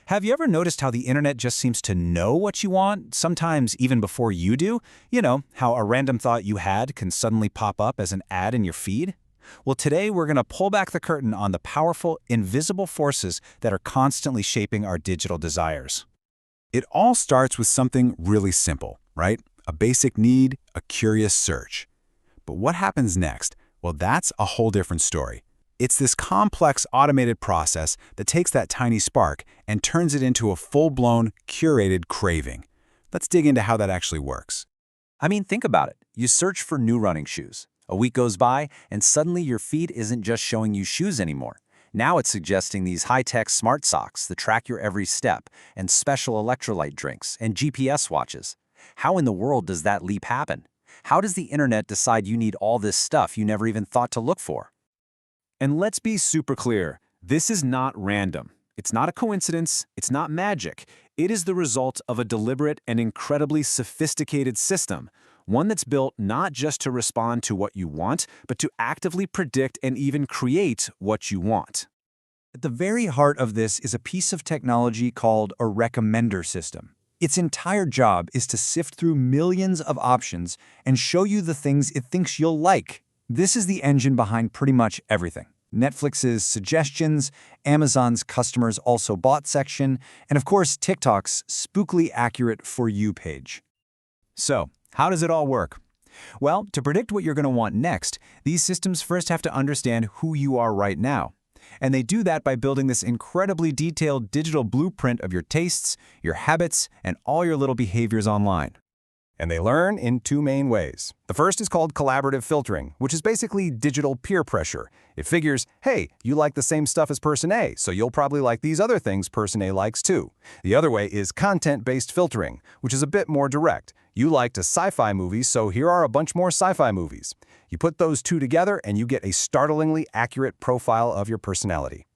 Have you ever noticed how the internet just seems to know what you want, sometimes even before you do? You know, how a random thought you had can suddenly pop up as an ad in your feed? Well, today we're going to pull back the curtain on the powerful, invisible forces that are constantly shaping our digital desires. It all starts with something really simple, right? A basic need, a curious search. But what happens next? Well, that's a whole different story. It's this complex automated process that takes that tiny spark and turns it into a full-blown, curated craving. Let's dig into how that actually works. I mean, think about it. You search for new running shoes. A week goes by, and suddenly your feed isn't just showing you shoes anymore. Now it's suggesting these high-tech smart socks that track your every step, and special electrolyte drinks, and GPS watches. How in the world does that leap happen? How does the internet decide you need all this stuff you never even thought to look for? And let's be super clear, this is not random. It's not a coincidence, it's not magic. It is the result of a deliberate and incredibly sophisticated system, one that's built not just to respond to what you want, but to actively predict and even create what you want. At the very heart of this is a piece of technology called a recommender system. Its entire job is to sift through millions of options and show you the things it thinks you'll like. This is the engine behind pretty much everything. Netflix's suggestions, Amazon's customers also bought section, and of course TikTok's spookily accurate For You page. So, how does it all work? Well, to predict what you're going to want next, these systems first have to understand who you are right now. And they do that by building this incredibly detailed digital blueprint of your tastes, your habits, and all your little behaviors online. And they learn in two main ways. The first is called collaborative filtering, which is basically digital peer pressure. It figures, hey, you like the same stuff as person A, so you'll probably like these other things person A likes too. The other way is content-based filtering, which is a bit more direct. You liked a sci-fi movie, so here are a bunch more sci-fi movies. You put those two together and you get a startlingly accurate profile of your personality.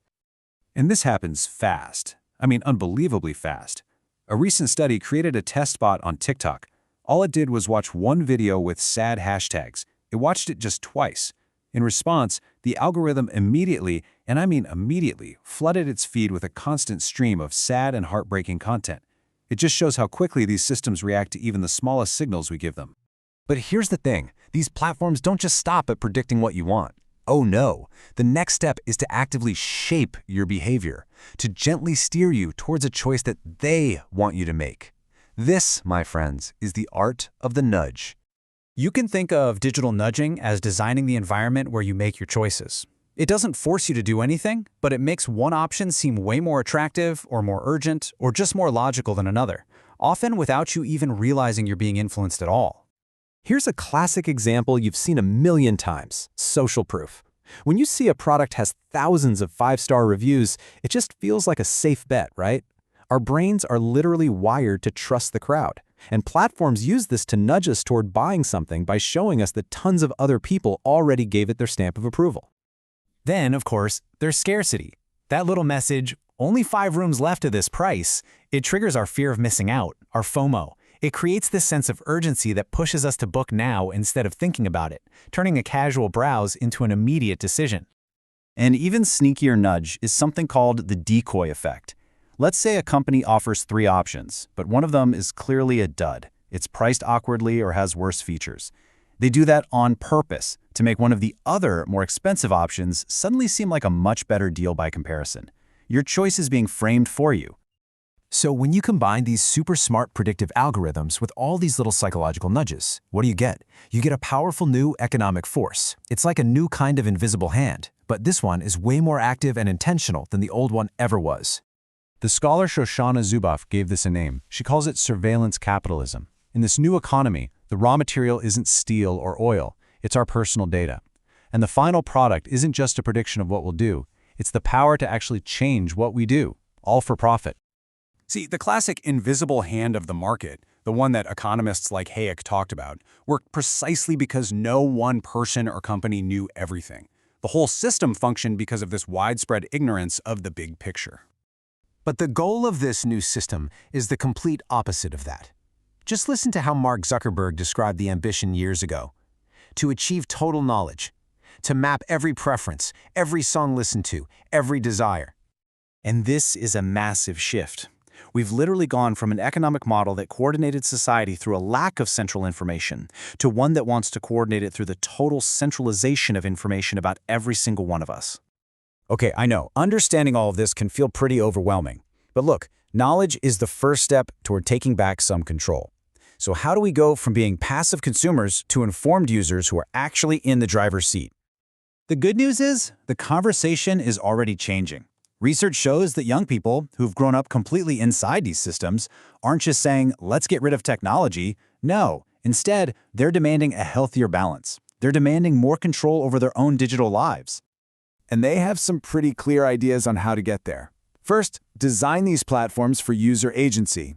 And this happens fast. I mean, unbelievably fast. A recent study created a test bot on TikTok. All it did was watch one video with sad hashtags. It watched it just twice. In response, the algorithm immediately, and I mean immediately, flooded its feed with a constant stream of sad and heartbreaking content. It just shows how quickly these systems react to even the smallest signals we give them. But here's the thing, these platforms don't just stop at predicting what you want. Oh no, the next step is to actively shape your behavior, to gently steer you towards a choice that they want you to make. This, my friends, is the art of the nudge. You can think of digital nudging as designing the environment where you make your choices. It doesn't force you to do anything, but it makes one option seem way more attractive or more urgent or just more logical than another, often without you even realizing you're being influenced at all. Here's a classic example you've seen a million times: social proof. When you see a product has thousands of 5-star reviews, it just feels like a safe bet, right? Our brains are literally wired to trust the crowd, and platforms use this to nudge us toward buying something by showing us that tons of other people already gave it their stamp of approval. Then, of course, there's scarcity. That little message, only 5 rooms left at this price, it triggers our fear of missing out, our FOMO. It creates this sense of urgency that pushes us to book now instead of thinking about it, turning a casual browse into an immediate decision. An even sneakier nudge is something called the decoy effect. Let's say a company offers 3 options, but one of them is clearly a dud. It's priced awkwardly or has worse features. They do that on purpose to make one of the other, more expensive options suddenly seem like a much better deal by comparison. Your choice is being framed for you. So when you combine these super smart predictive algorithms with all these little psychological nudges, what do you get? You get a powerful new economic force. It's like a new kind of invisible hand, but this one is way more active and intentional than the old one ever was. The scholar Shoshana Zuboff gave this a name. She calls it surveillance capitalism. In this new economy, the raw material isn't steel or oil, it's our personal data. And the final product isn't just a prediction of what we'll do, it's the power to actually change what we do, all for profit. See, the classic invisible hand of the market, the one that economists like Hayek talked about, worked precisely because no one person or company knew everything. The whole system functioned because of this widespread ignorance of the big picture. But the goal of this new system is the complete opposite of that. Just listen to how Mark Zuckerberg described the ambition years ago. To achieve total knowledge. To map every preference, every song listened to, every desire. And this is a massive shift. We've literally gone from an economic model that coordinated society through a lack of central information to one that wants to coordinate it through the total centralization of information about every single one of us. Okay, I know, understanding all of this can feel pretty overwhelming. But look, knowledge is the first step toward taking back some control. So how do we go from being passive consumers to informed users who are actually in the driver's seat? The good news is, the conversation is already changing. Research shows that young people who've grown up completely inside these systems aren't just saying, let's get rid of technology. No, instead, they're demanding a healthier balance. They're demanding more control over their own digital lives. And they have some pretty clear ideas on how to get there. First, design these platforms for user agency.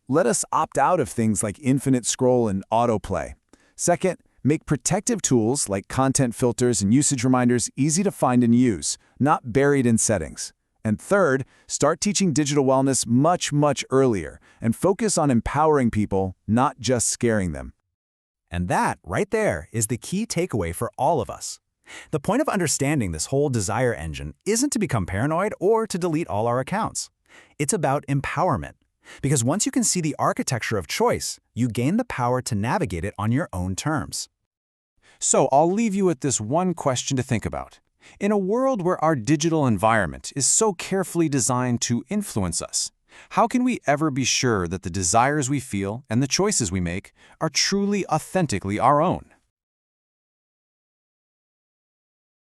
Let us opt out of things like infinite scroll and autoplay. Second, make protective tools like content filters and usage reminders easy to find and use, not buried in settings. And third, start teaching digital wellness much earlier and focus on empowering people, not just scaring them. And that, right there, is the key takeaway for all of us. The point of understanding this whole desire engine isn't to become paranoid or to delete all our accounts. It's about empowerment. Because once you can see the architecture of choice, you gain the power to navigate it on your own terms. So I'll leave you with this one question to think about. In a world where our digital environment is so carefully designed to influence us, how can we ever be sure that the desires we feel and the choices we make are truly authentically our own?